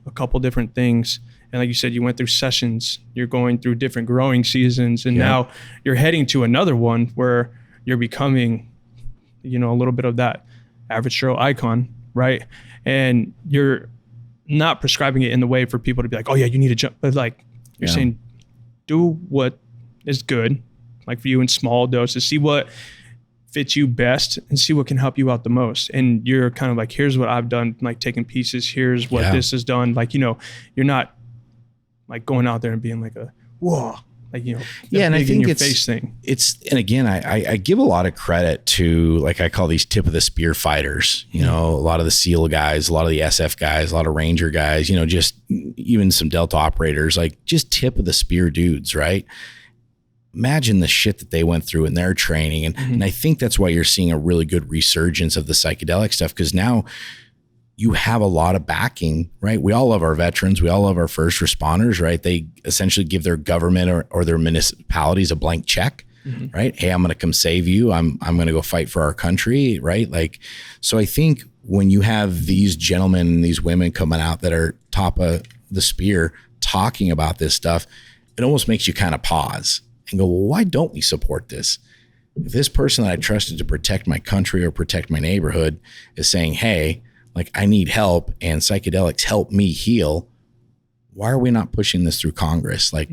a couple different things. And like you said, you went through sessions, you're going through different growing seasons. And now you're heading to another one where you're becoming, a little bit of that average Joe icon, right? And you're not prescribing it in the way for people to be like, oh yeah, you need to jump. But like you're saying, do what is good, like for you in small doses, see what fits you best and see what can help you out the most. And you're kind of like, here's what I've done, like taking pieces, here's what this has done. Like, you're not like going out there and being like whoa, like, and I think it's face thing. And again, I give a lot of credit to, like, I call these tip of the spear fighters, a lot of the SEAL guys, a lot of the SF guys, a lot of Ranger guys, just even some Delta operators, like just tip of the spear dudes, right? Imagine the shit that they went through in their training. And I think that's why you're seeing a really good resurgence of the psychedelic stuff, because now you have a lot of backing, right? We all love our veterans. We all love our first responders, right? They essentially give their government or their municipalities a blank check, right? Hey, I'm going to come save you. I'm going to go fight for our country, right? Like, so I think when you have these gentlemen and these women coming out that are top of the spear talking about this stuff, it almost makes you kind of pause and go, well, why don't we support this? If this person that I trusted to protect my country or protect my neighborhood is saying, hey, like, I need help and psychedelics help me heal, why are we not pushing this through Congress? Like,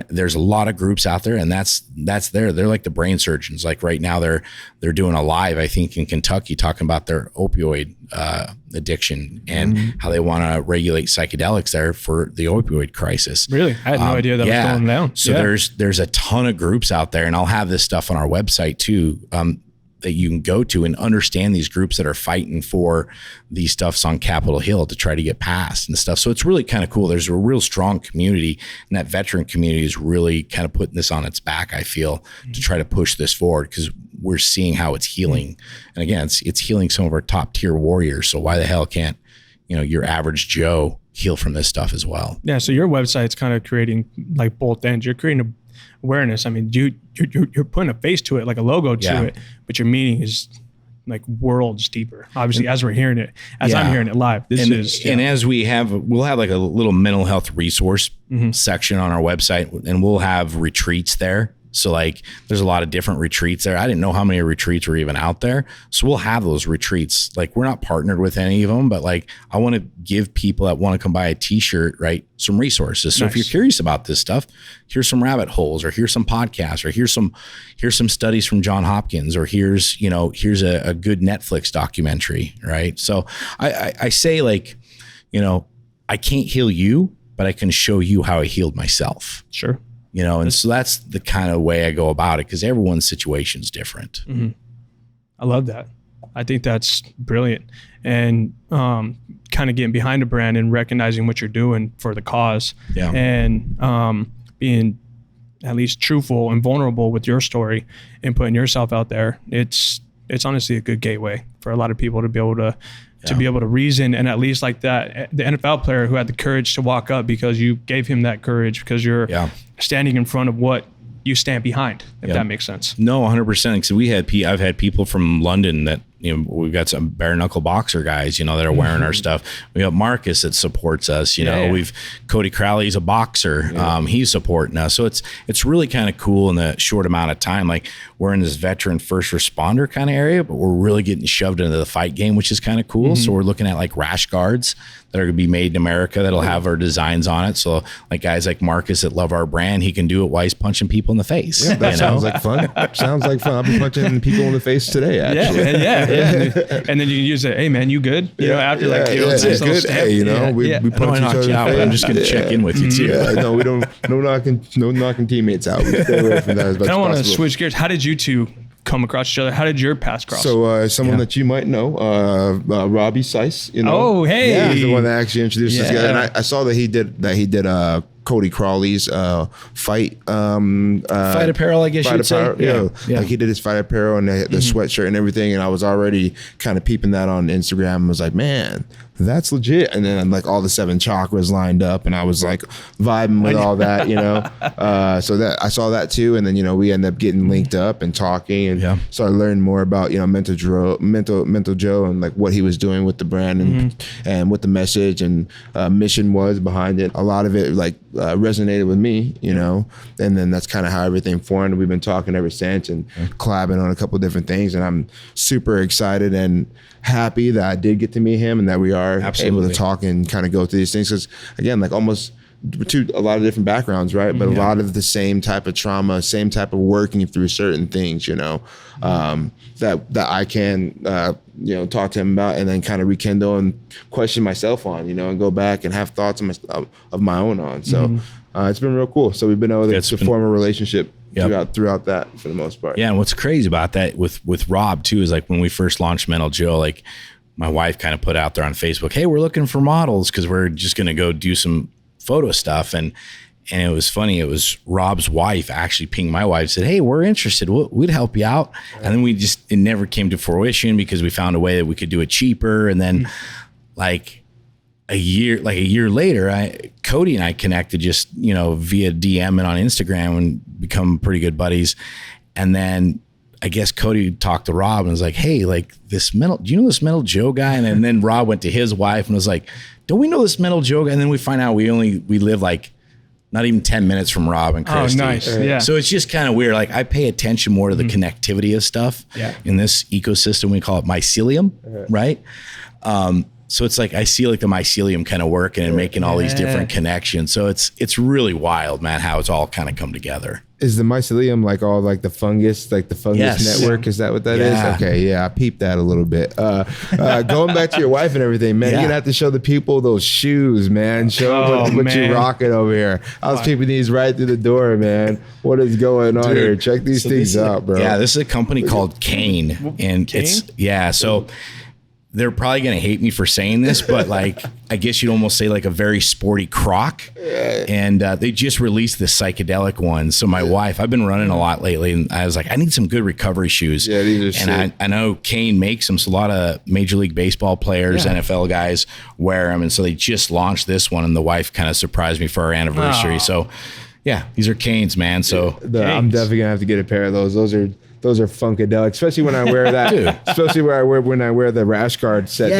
there's a lot of groups out there, and they're like the brain surgeons. Like right now they're doing a live, I think, in Kentucky, talking about their opioid addiction and how they want to regulate psychedelics there for the opioid crisis. Really? I had no idea that was going down. So there's a ton of groups out there, and I'll have this stuff on our website too. that you can go to and understand these groups that are fighting for these stuffs on Capitol Hill to try to get passed and stuff. So it's really kind of cool. There's a real strong community, and that veteran community is really kind of putting this on its back, I feel, to try to push this forward, because we're seeing how it's healing. And again, it's healing some of our top tier warriors. So why the hell can't, your average Joe heal from this stuff as well? Yeah. So your website's kind of creating like both ends. You're creating awareness. I mean, you're putting a face to it, like a logo to it, but your meaning is like worlds deeper. Obviously, as we're hearing it, I'm hearing it live. And as we'll have like a little mental health resource section on our website, and we'll have retreats there. So like there's a lot of different retreats there. I didn't know how many retreats were even out there. So we'll have those retreats. Like we're not partnered with any of them, but like I want to give people that want to come buy a t-shirt, right, some resources. So if you're curious about this stuff, here's some rabbit holes, or here's some podcasts, or here's some studies from John Hopkins, or here's a good Netflix documentary, right? So I say like, I can't heal you, but I can show you how I healed myself. Sure. And so that's the kind of way I go about it, because everyone's situation is different. Mm-hmm. I love that. I think that's brilliant. And kind of getting behind a brand and recognizing what you're doing for the cause, and being at least truthful and vulnerable with your story and putting yourself out there. It's honestly a good gateway for a lot of people to be able to be able to reason, and at least like that, the NFL player who had the courage to walk up because you gave him that courage, because you're standing in front of what you stand behind, if that makes sense. No, 100%. Because I've had people from London that, we've got some bare knuckle boxer guys, that are wearing our stuff. We got Marcus that supports us, we've Cody Crowley's a boxer. He's supporting us. So it's really kind of cool in the short amount of time. Like we're in this veteran first responder kind of area, but we're really getting shoved into the fight game, which is kind of cool. So we're looking at like rash guards that are going to be made in America that'll have our designs on it. So like guys like Marcus that love our brand, he can do it while he's punching people in the face. Yeah, that sounds like fun. Sounds like fun. I'll be punching people in the face today, actually. Yeah. And then you can use it. Hey man, you good? After it's good. Hey, we punch each other. But I'm just going to check in with you too. No, we don't. No knocking teammates out. We stay away from that as much as possible. I want to switch gears. How did you two come across each other? How did your paths cross? So someone that you might know, Robbie Seiss. Oh, hey, he's the one that actually introduced us together. And I saw that he did Cody Crowley's fight apparel, I guess you'd say. Like he did his fight apparel and the sweatshirt and everything, and I was already kind of peeping that on Instagram. I was like, man, that's legit. And then like all the 7 chakras lined up, and I was like vibing with all that, so that I saw that too. And then we ended up getting linked up and talking, and started learning more about mental Joe and like what he was doing with the brand and what the message and mission was behind it. A lot of it like resonated with me, and then that's kind of how everything formed. We've been talking ever since and collabing on a couple of different things, and I'm super excited and happy that I did get to meet him and that we are able to talk and kind of go through these things, because again, like almost a lot of different backgrounds, right? But a lot of the same type of trauma, same type of working through certain things, that I can talk to him about, and then kind of rekindle and question myself on, and go back and have thoughts of my own on. So it's been real cool. So we've been able to form a relationship throughout that for the most part. Yeah, and what's crazy about that with Rob too is like when we first launched Mental Joe, like my wife kind of put out there on Facebook, hey, we're looking for models because we're just going to go do some photo stuff. And it was funny. It was Rob's wife actually pinged my wife, said, hey, we're interested. We'd help you out. And then it never came to fruition because we found a way that we could do it cheaper. And then like a year later, Cody and I connected just, via DM and on Instagram and become pretty good buddies. And then I guess Cody talked to Rob and was like, hey, like do you know this Mental Joe guy? And then Rob went to his wife and was like, don't we know this Mental Joe guy? And then we find out we live like not even 10 minutes from Rob and Christy. Oh, nice. Yeah. So it's just kind of weird. Like I pay attention more to the connectivity of stuff in this ecosystem. We call it mycelium, right? So it's like I see like the mycelium kind of working and making all these different connections. So it's really wild, man, how it's all kind of come together. Is the mycelium like all like the fungus network? Is that what that is? Okay, yeah, I peeped that a little bit. Going back to your wife and everything, man, you're gonna have to show the people those shoes, man. Show them what you're rocking over here. I was peeping these right through the door, man. What is going on here? Check these things out, bro. Yeah, this is a company called Kane, and so they're probably going to hate me for saying this, but like, I guess you'd almost say like a very sporty croc. And they just released this psychedelic one. So my wife, I've been running a lot lately, and I was like, I need some good recovery shoes. Yeah, these are sick. I know Kane makes them. So a lot of Major League Baseball players, NFL guys wear them. And so they just launched this one, and the wife kind of surprised me for our anniversary. So yeah, these are Kane's, man. So I'm definitely gonna have to get a pair of those. Those are funkadelic, especially when I wear that. Especially when I wear the rash guard set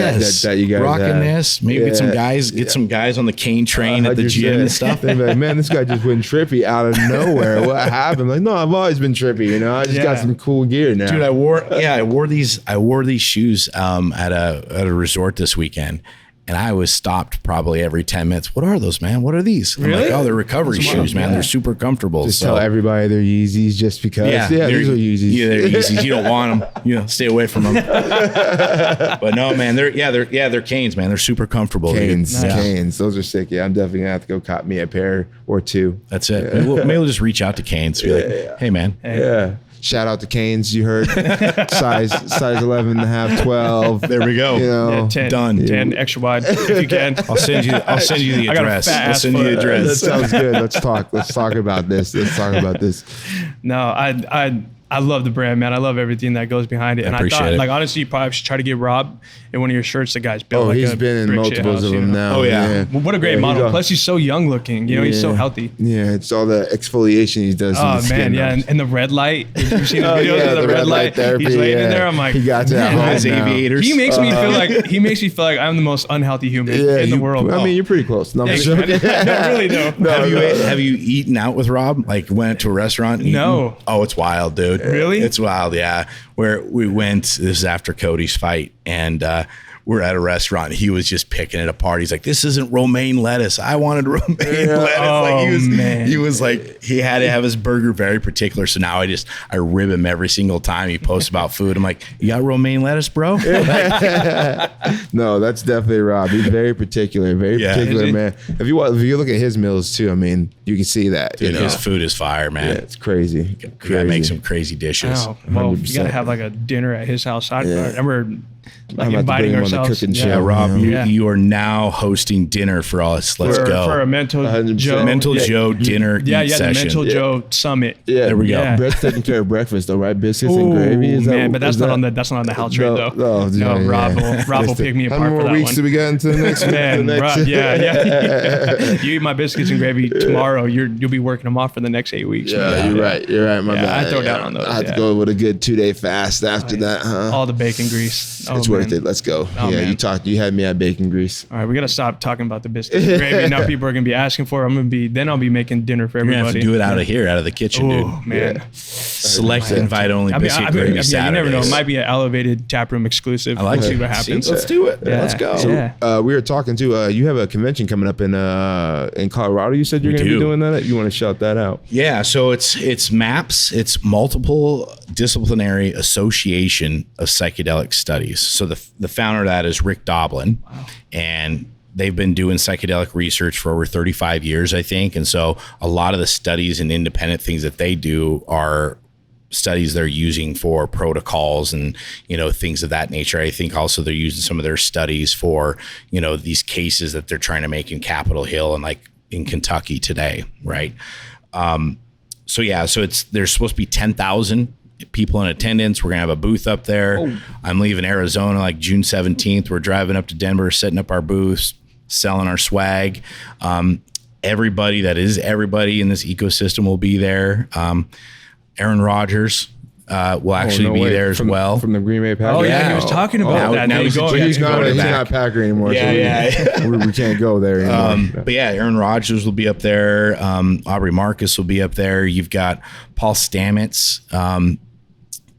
that you guys rocking have. this. Maybe get some guys on the Cane train at the gym and stuff. They'd be like, man, this guy just went trippy out of nowhere. What happened? I'm like, no, I've always been trippy. You know, I just got some cool gear now. Dude, I wore these shoes at a resort this weekend. And I was stopped probably every 10 minutes. What are those, man? What are these? I'm like, they're recovery shoes, man. They're super comfortable. Just tell everybody they're Yeezys just because. Yeah, these are Yeezys. Yeah, they're Yeezys. You don't want them. You know, stay away from them. But no, man, they're Canes, man. They're super comfortable. Canes. Those are sick. Yeah, I'm definitely gonna have to go cop me a pair or two. That's it. Yeah. Maybe we'll just reach out to Canes. Be like, hey, man. Yeah. Shout out to Canes, you heard. size 11 and a half, 12. There we go. You know, 10, done. 10 extra wide if you can. I'll send you the address. I'll send you the address. That sounds good. Let's talk about this. No, I love the brand, man. I love everything that goes behind it. And I thought, like, honestly, you probably should try to get Rob in one of your shirts. The guy's built. Oh, he's been in multiples of them now. Oh, yeah. Well, what a great model. Plus, he's so young looking. You know, he's so healthy. Yeah, it's all the exfoliation he does. Oh, man, yeah. And the red light. You've seen the videos of the red light therapy. He's laying in there. I'm like, he got to his aviators. He makes me feel like I'm the most unhealthy human in the world. I mean, you're pretty close. No, no, really, though. Have you eaten out with Rob? Like, went to a restaurant? No. Oh, it's wild, dude. Really? It's wild. Yeah, where we went, this is after Cody's fight, and we're at a restaurant. He was just picking it apart. He's like, "This isn't romaine lettuce. I wanted romaine lettuce." He had to have his burger very particular. So now I rib him every single time he posts about food. I'm like, "You got romaine lettuce, bro?" No, that's definitely Rob. He's very particular, man. If you look at his meals too, I mean, you can see that. Dude, his food is fire, man. Yeah, it's crazy. You gotta make some crazy dishes. Oh, well, 100%. You gotta have like a dinner at his house. I remember like inviting ourselves. Rob, you are now hosting dinner for us. Let's go for a Mental Joe dinner. The Mental Joe Summit. Yeah, there we go. Brett's taking care of breakfast though, right? Biscuits and gravy. But that's not on the house trade though. No, Rob will pick me apart for that one. How many weeks do we got into the next? Man, Rob, You eat my biscuits and gravy tomorrow. You'll be working them off for the next 8 weeks. Yeah, you're right. My bad. I throw down on those. I have to go with a good 2-day fast after that, huh? All the bacon grease. It's worth it. Let's go. You had me at bacon grease. All right, we gotta stop talking about the biscuits and gravy. Now people are gonna be asking for it. I'll be making dinner for everybody. You're gonna have to do it out of here, out of the kitchen, dude. Oh man. Select invite only biscuit gravy Saturdays. You never know. It might be an elevated taproom exclusive. I like We'll see what happens. Let's do it. Yeah. Let's go. So we were talking to you have a convention coming up in Colorado. You said you're gonna be doing that. You want to shout that out? Yeah. So it's MAPS. It's Multiple Disciplinary Association of Psychedelic Studies. So the founder of that is Rick Doblin. Wow. And they've been doing psychedelic research for over 35 years, I think. And so a lot of the studies and independent things that they do are studies they're using for protocols and, things of that nature. I think also they're using some of their studies for, these cases that they're trying to make in Capitol Hill and like in Kentucky today. Right. So there's supposed to be 10,000 people in attendance. We're going to have a booth up there. Oh. I'm leaving Arizona like June 17th. We're driving up to Denver, setting up our booths, selling our swag. Everybody in this ecosystem will be there. Aaron Rodgers will actually be there as well. From the Green Bay Packers. Oh, yeah. He was talking about that. Now he's not Packer anymore. So we can't go there anymore. But yeah, Aaron Rodgers will be up there. Aubrey Marcus will be up there. You've got Paul Stamets.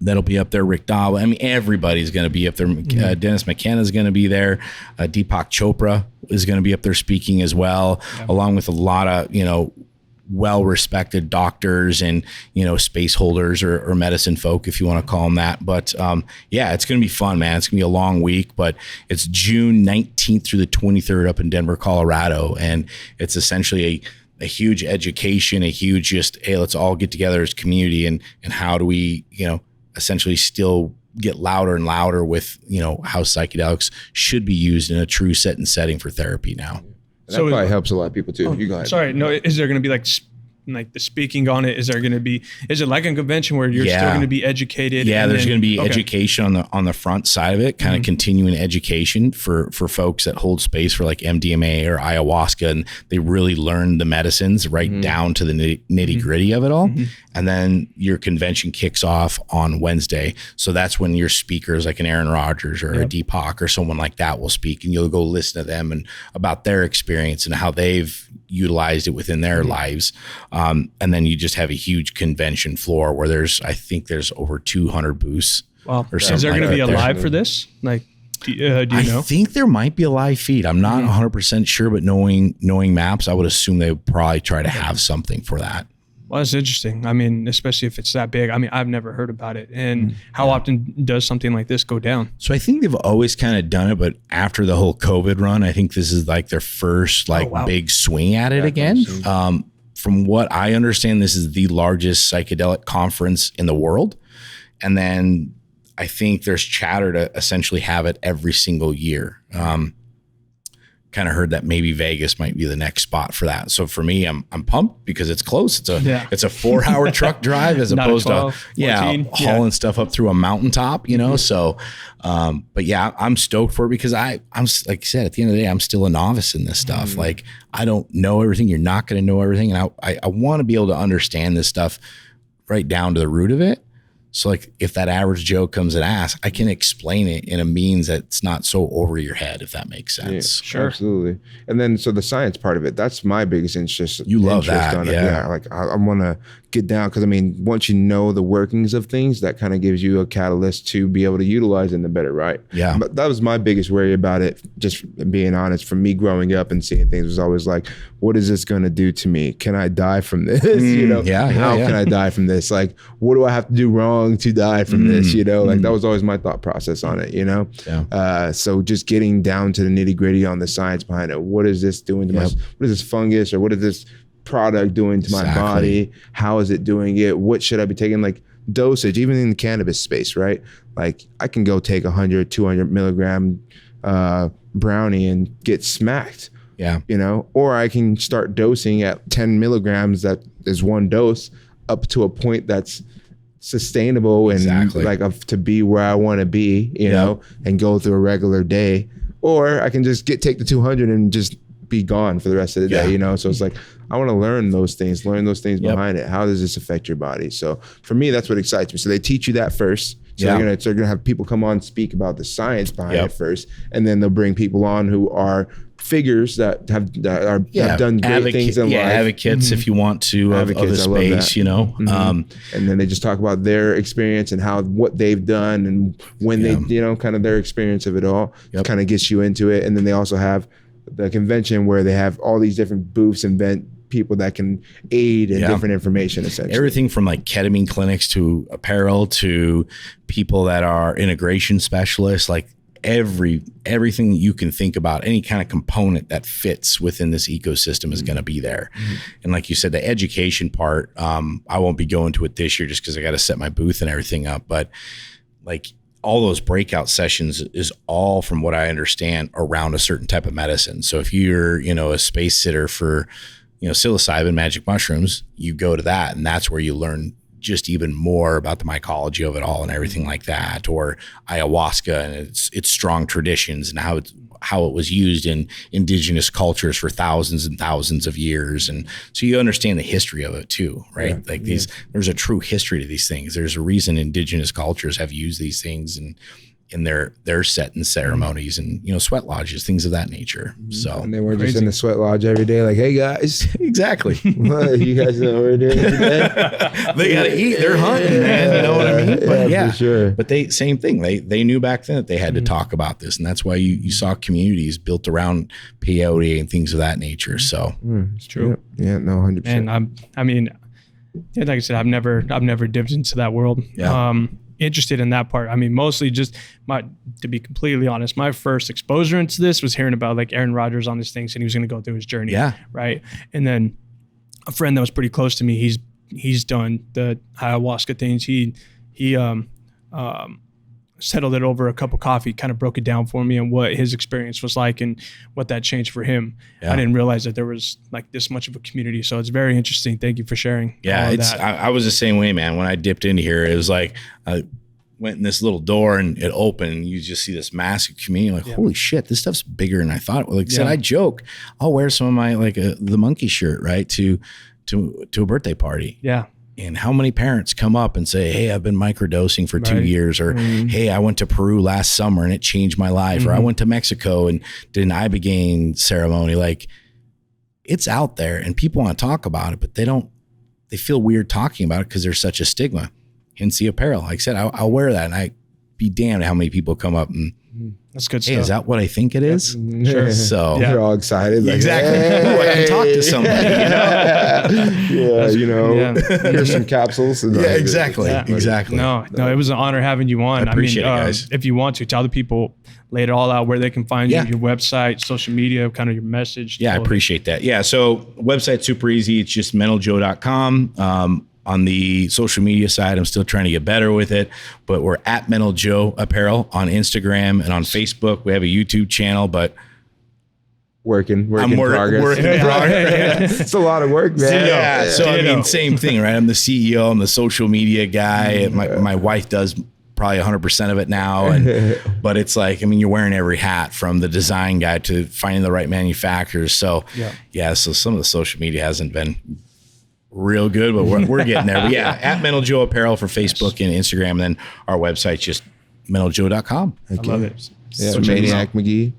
that'll be up there. Rick Dahl. I mean, everybody's going to be up there. Dennis McKenna is going to be there. Deepak Chopra is going to be up there speaking as well, along with a lot of, well-respected doctors and, space holders or medicine folk, if you want to call them that. But it's going to be fun, man. It's going to be a long week, but it's June 19th through the 23rd up in Denver, Colorado. And it's essentially a huge education, a huge just, hey, let's all get together as a community and how do we, essentially still get louder and louder with, how psychedelics should be used in a true setting for therapy now. That probably helps a lot of people too. You go ahead. Sorry, no. Is there going to be like the speaking on it? Is it like a convention where you're still going to be educated? Yeah, there's going to be education on the front side of it, kind of continuing education for folks that hold space for like MDMA or ayahuasca, and they really learn the medicines right down to the nitty gritty of it all. And then your convention kicks off on Wednesday. So that's when your speakers like an Aaron Rodgers or a Deepak or someone like that will speak, and you'll go listen to them and about their experience and how they've utilized it within their lives. And then you just have a huge convention floor where I think there's over 200 booths. Wow. Is there going to be a live for this? Like, do you know? I think there might be a live feed. I'm not 100% sure, but knowing Maps, I would assume they would probably try to have something for that. Well, that's interesting. I mean, especially if it's that big. I mean, I've never heard about it. And how often does something like this go down? So I think they've always kind of done it, but after the whole COVID run, I think this is like their first big swing at it again. From what I understand, this is the largest psychedelic conference in the world. And then I think there's chatter to essentially have it every single year. Kind of heard that maybe Vegas might be the next spot for that. So for me, I'm pumped because it's close. It's a 4-hour truck drive as opposed 12, to hauling stuff up through a mountaintop, So, but yeah, I'm stoked for it because I'm like I said, at the end of the day, I'm still a novice in this stuff. Like I don't know everything. You're not going to know everything. And I want to be able to understand this stuff right down to the root of it. So like if that average Joe comes and asks, I can explain it in a means that's not so over your head, if that makes sense. Yeah, sure. Absolutely. And then, so the science part of it, that's my biggest interest. You love that. On it. Yeah. Like I want to get down because once you know the workings of things, that kind of gives you a catalyst to be able to utilize it the better, right? Yeah. But that was my biggest worry about it. Just being honest, for me growing up and seeing things was always like, what is this going to do to me? Can I die from this? How can I die from this? Like, what do I have to do wrong to die from this? Like that was always my thought process on it, Yeah. So just getting down to the nitty gritty on the science behind it. What is this doing to my, what is this fungus or what is this product doing to my body? How is it doing it? What should I be taking? Like dosage, even in the cannabis space, right? Like I can go take 100, 200 milligram brownie and get smacked. Yeah. Or I can start dosing at 10 milligrams, that is one dose, up to a point that's sustainable and to be where I want to be, and go through a regular day. Or I can just take the 200 and just be gone for the rest of the day, So it's like, I want to learn those things behind it. How does this affect your body? So for me, that's what excites me. So they teach you that first. So they're gonna have people come on, speak about the science behind it first, and then they'll bring people on who are figures that have done great things in life. Advocates, if you want to, of the space, and then they just talk about their experience and what they've done and when they, kind of their experience of it all. Kind of gets you into it. And then they also have the convention where they have all these different booths and people that can aid in different information, essentially. Everything from like ketamine clinics to apparel to people that are integration specialists, like everything you can think about, any kind of component that fits within this ecosystem is going to be there. And like you said, the education part, I won't be going to it this year just because I got to set my booth and everything up. But like all those breakout sessions is all, from what I understand, around a certain type of medicine. So if you're, a space sitter for, psilocybin, magic mushrooms, you go to that, and that's where you learn just even more about the mycology of it all and everything like that, or ayahuasca and its strong traditions and how it was used in indigenous cultures for thousands and thousands of years. And so you understand the history of it too, right? There's a true history to these things. There's a reason indigenous cultures have used these things. And in their setting ceremonies and, you know, sweat lodges, things of that nature. So, and they weren't just in the sweat lodge every day, like, hey guys, exactly. What, you guys know what we're doing today? They got to eat. They're hunting, man. You know what I mean? But for sure. But same thing. They knew back then that they had to talk about this. And that's why you saw communities built around peyote and things of that nature. So it's true. Yeah, no, 100%. And I mean, like I said, I've never dipped into that world. Yeah. Interested in that part. I mean, mostly just to be completely honest, my first exposure into this was hearing about like Aaron Rodgers on his things and he was going to go through his journey. Yeah. Right. And then a friend that was pretty close to me, he's done the ayahuasca things. He settled it over a cup of coffee, kind of broke it down for me and what his experience was like and what that changed for him. Yeah. I didn't realize that there was like this much of a community. So it's very interesting. Thank you for sharing. Yeah, I was the same way, man. When I dipped into here, it was like I went in this little door and it opened and you just see this massive community. Like, holy shit, this stuff's bigger than I thought. Like I said, I joke, I'll wear some of my the monkey shirt, right, to a birthday party. Yeah. And how many parents come up and say, hey, I've been microdosing for 2 years, or hey, I went to Peru last summer and it changed my life, or I went to Mexico and did an ibogaine ceremony. Like, it's out there and people want to talk about it, but they feel weird talking about it because there's such a stigma. Hence the apparel. Like I said, I'll wear that and I'd be damned how many people come up and, that's good hey, stuff. is that what I think it is? Sure. So they're all excited. Like, exactly. Hey. Ooh, I can talk to somebody, you know? Here's some capsules. And exactly. No, it was an honor having you on. I appreciate it, guys. If you want to tell the people, lay it all out where they can find you, your website, social media, kind of your message. Yeah, I appreciate that. Yeah, so website's super easy. It's just mentaljoe.com. On the social media side, I'm still trying to get better with it, but we're at Mental Joe Apparel on Instagram and on Facebook. We have a YouTube channel, but working in progress. It's a lot of work, man. Yeah. So I mean, same thing, right? I'm the CEO. I'm the social media guy. My wife does probably 100% of it now, but it's like, I mean, you're wearing every hat from the design guy to finding the right manufacturers. So so some of the social media hasn't been real good, but we're getting there. But yeah, at Mental Joe Apparel for Facebook and Instagram, and then our website's just mentaljoe.com. I love it. Yeah, so Maniac McGee.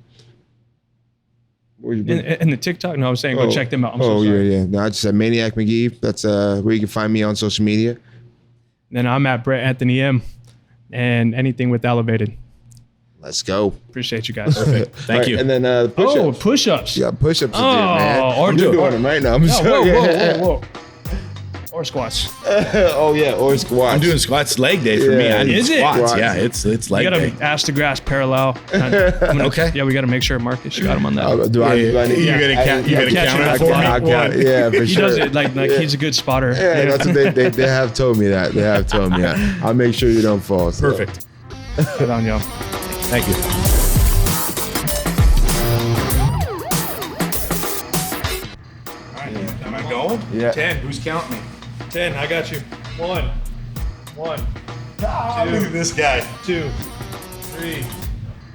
And the TikTok, no, I was saying go check them out. I'm so sorry. Yeah. No, I just said Maniac McGee. That's where you can find me on social media. Then I'm at Brett Anthony M, and anything with Elevated. Let's go. Appreciate you guys. Perfect. Thank you. And then push-ups. Push-ups. Yeah, push-ups. Man. I'm doing them right now. I'm sorry. Whoa. Or squats. Or squats. I'm doing squats leg day for me. I need squats. Yeah, it's leg day. You gotta ass to grass parallel. Okay. Yeah, we gotta make sure Marcus, you got him on that. Do I need you gotta count it for me? Yeah, for sure. He does it like he's a good spotter. Yeah, that's what they have told me that. They have told me that. I'll make sure you don't fall. So. Perfect. Good on y'all. Thank you. All right, am I going? Yeah. 10. Who's counting me? 10. I got you. 1. Look at this guy. 2, 3,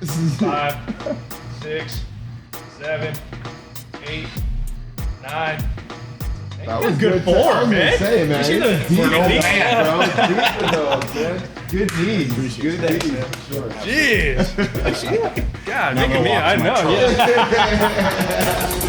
5, 6, 7, 8, 9. That was good form, man. Say, man. For an old man, bro. Good knees. Good knees. Sure. Jeez. God, look at me. I know. Yeah.